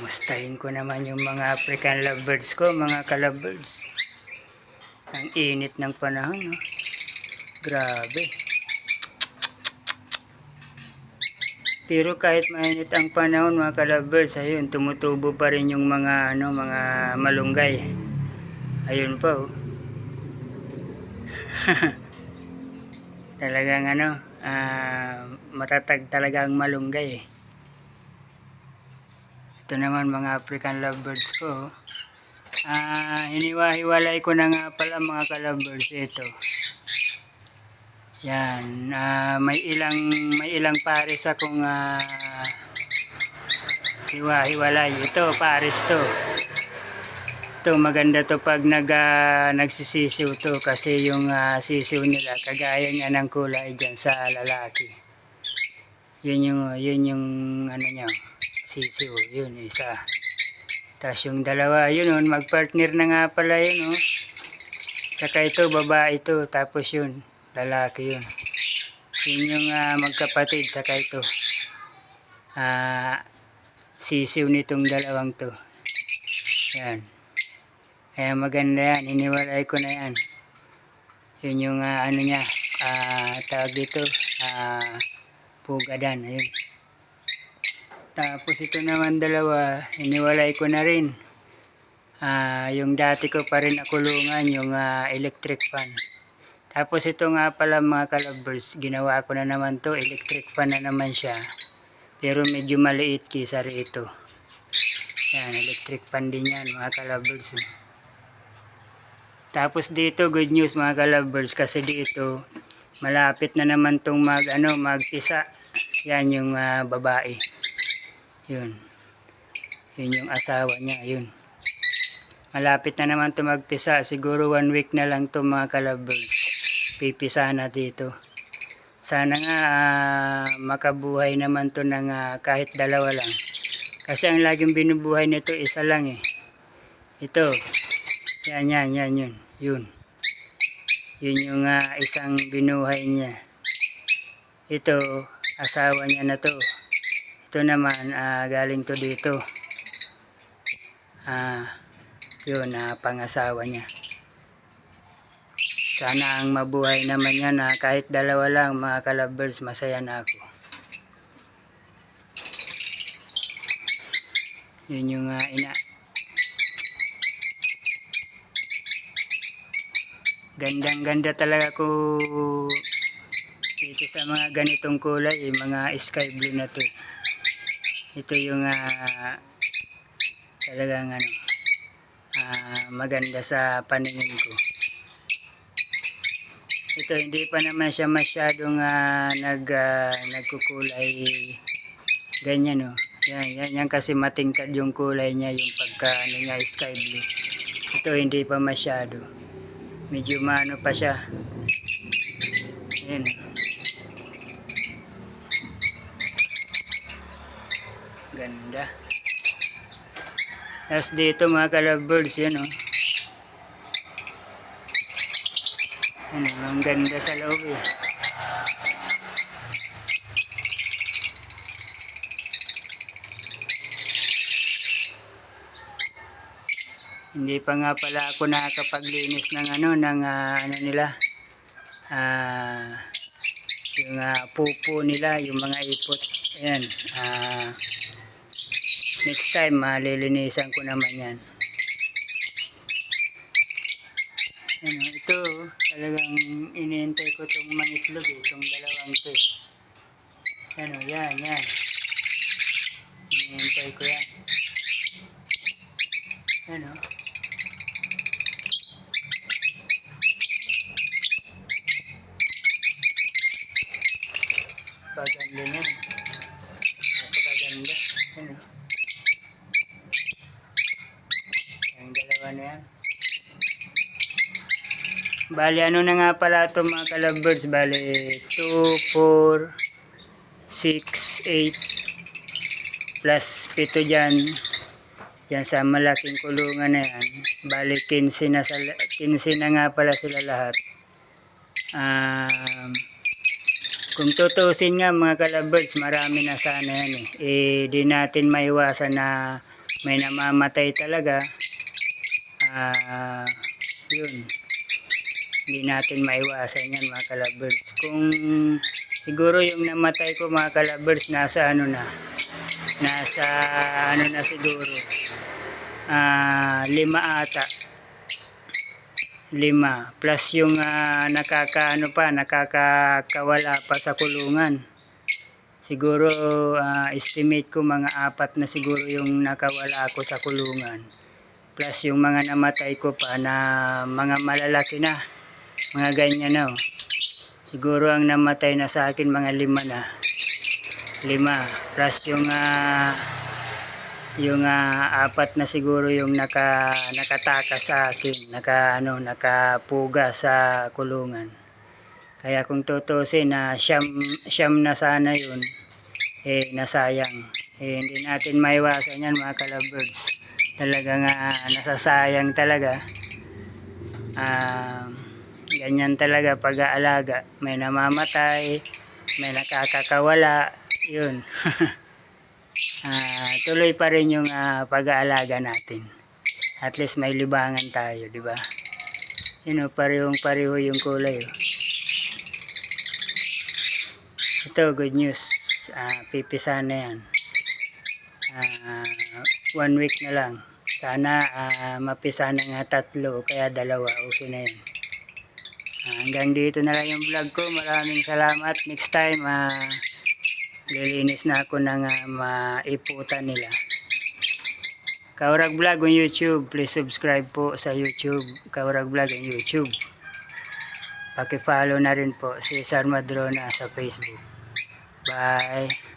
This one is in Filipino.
Mustahin ko naman yung mga African lovebirds ko, mga kalabirds. Ang init ng panahon, no? Grabe. Pero kahit mainit ang panahon, mga kalabirds, ayun, tumutubo pa rin yung mga mga malunggay. Ayun pa, oh. Talagang matatag talaga ang malunggay, eh. Ito naman mga African lovebirds ko. Hiniwa-hiwalay ko na nga pala, mga kalabirds. Ito. Yan. May ilang pares akong hiwa-hiwalay. Ito, pares to. Ito, maganda to pag nagsisisiw to, kasi yung sisiw nila kagaya niya ng kulay dyan sa lalaki. Yun yung niya, sisiw. Yun, isa. Tapos yung dalawa, yun, magpartner na nga pala yun, oh. Saka ito, babae ito. Tapos yun, lalaki yun. Yun yung magkapatid. Saka ito, sisiw nitong dalawang to. Yan. Kaya maganda yan. Hiniwalay ko na yan. Yun yung niya, tawag dito, pugadan. Ayun. Tapos ito naman dalawa, hiniwalay ko na rin. Yung dati ko pa rin nakulungan, yung electric fan. Tapos ito nga pala, mga kalabers, ginawa ko na naman to, electric fan na naman siya. Pero medyo maliit kisa rito. Yan, electric fan din yan, mga kalabers. Tapos dito, good news, mga kalabers, kasi dito malapit na naman tong magpisa. Yan yung babae. Yun. Yun yung asawa niya, yun. Malapit na naman to magpisa. Siguro 1 week na lang to, mga kalabers. Pipisa na dito. Sana nga makabuhay naman to ng kahit dalawa lang. Kasi ang laging binubuhay nito isa lang, eh. Ito. Yan, yun. Yun yung isang binuhay niya. Ito, asawa niya na to. Ito naman, galing to dito. Yun, pangasawa niya. Sana ang mabuhay naman niya na kahit dalawa lang, mga kalabers, masaya na ako. Yun yung ina. Gandang-ganda talaga ko dito sa mga ganitong kulay, mga sky blue na to. Ito yung talagang maganda sa paningin ko. Ito, hindi pa naman siya masyadong nagkukulay ganyan, oh. Yan kasi matingkad yung kulay niya, yung pagka niya sky blue. Ito hindi pa masyado. Medyo maano pa siya. Ayan, oh. Ganda. Tapos dito, mga kalabirds, yan, oh. Ang ganda sa loob, eh. Hindi pa nga pala ako nakakapaglinis ng nila, yung pupo nila, yung mga ipot. Ayan, next time malilinisan ko naman yan. Ito, talagang iniintay ko itong mangitlog, itong dalawang to. Yan. Iniintay ko yan. Paganda niya. Napakaganda. Ang dalawa na yan. Bali, na nga pala ito, mga kalabirds. Bali, 2, 4, 6, 8, plus 7 dyan. Yan sa malaking kulungan na yan. Bali, 15 na nga pala sila lahat. Kung tutusin nga, mga kalabirds, marami na sana yan, eh. Di natin maiwasan na may namamatay talaga. Yun, hindi natin maiwasan yan mga kalabers. Kung siguro yung namatay ko mga kalabers, nasa ano na siguro 5 ata, 5 plus yung nakakawala pa sa kulungan. Siguro estimate ko mga 4 na siguro yung nakawala ko sa kulungan, plus yung mga namatay ko pa na mga malalaki na, mga ganyan na. Siguro ang namatay na sa akin mga 5 na, 5 plus yung 4 na siguro yung nakatakas sa akin, nakapuga sa kulungan. Kaya kung tutusin na siyam na sana yun, nasayang. Hindi natin maiwasan yan mga kalabers. Talagang nasasayang talaga. Ganyan talaga pag-aalaga. May namamatay, may nakakawala, yun. Tuloy pa rin yung pag-aalaga natin. At least may libangan tayo, di ba? Yun, pareho yung kulay. Ito, good news. Pipisa na yan. 1 week na lang. Sana mapisa na nga 3 o kaya 2. Okay na yun. Hanggang dito na lang yung vlog ko. Maraming salamat. Next time, lilinis na ako ng maiputan nila. Kaurag Vlog on YouTube. Please subscribe po sa YouTube. Kaurag Vlog on YouTube. Paki-follow na rin po si Cesar Madrona sa Facebook. Bye.